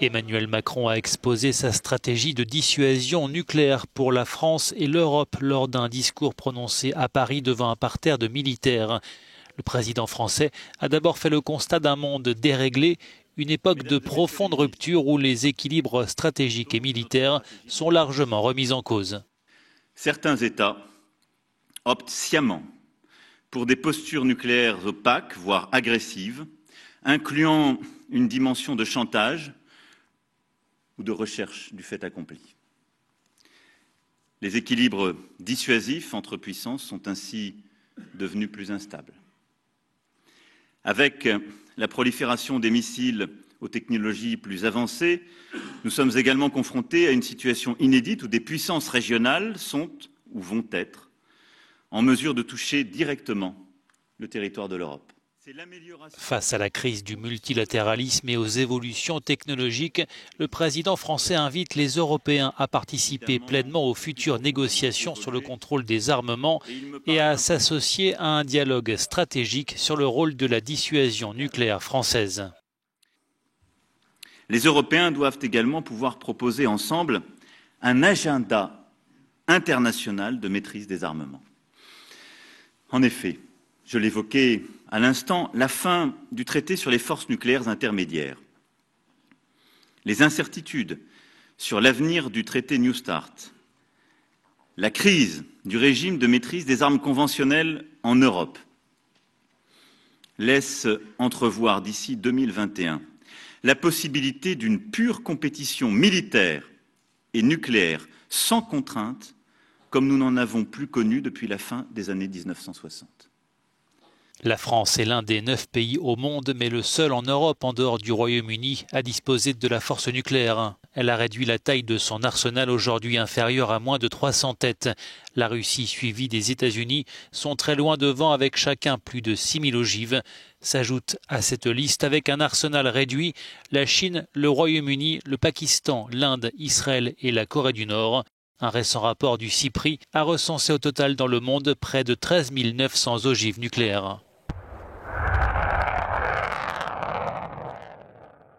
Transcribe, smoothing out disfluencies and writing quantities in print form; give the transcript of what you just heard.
Emmanuel Macron a exposé sa stratégie de dissuasion nucléaire pour la France et l'Europe lors d'un discours prononcé à Paris devant un parterre de militaires. Le président français a d'abord fait le constat d'un monde déréglé, une époque de profonde rupture où les équilibres stratégiques et militaires sont largement remis en cause. Certains États optent sciemment pour des postures nucléaires opaques, voire agressives, incluant une dimension de chantage ou de recherche du fait accompli. Les équilibres dissuasifs entre puissances sont ainsi devenus plus instables. Avec la prolifération des missiles aux technologies plus avancées, nous sommes également confrontés à une situation inédite où des puissances régionales sont ou vont être en mesure de toucher directement le territoire de l'Europe. Face à la crise du multilatéralisme et aux évolutions technologiques, le président français invite les Européens à participer pleinement aux futures négociations sur le contrôle des armements et à s'associer à un dialogue stratégique sur le rôle de la dissuasion nucléaire française. Les Européens doivent également pouvoir proposer ensemble un agenda international de maîtrise des armements. En effet, je l'évoquais à l'instant, la fin du traité sur les forces nucléaires intermédiaires, les incertitudes sur l'avenir du traité New Start, la crise du régime de maîtrise des armes conventionnelles en Europe laissent entrevoir d'ici 2021 la possibilité d'une pure compétition militaire et nucléaire sans contrainte, comme nous n'en avons plus connu depuis la fin des années 1960. La France est l'un des 9 pays au monde, mais le seul en Europe, en dehors du Royaume-Uni, à disposer de la force nucléaire. Elle a réduit la taille de son arsenal, aujourd'hui inférieur à moins de 300 têtes. La Russie, suivie des États-Unis, sont très loin devant avec chacun plus de 6000 ogives. S'ajoutent à cette liste, avec un arsenal réduit, la Chine, le Royaume-Uni, le Pakistan, l'Inde, Israël et la Corée du Nord. Un récent rapport du CIPRI a recensé au total dans le monde près de 13 900 ogives nucléaires.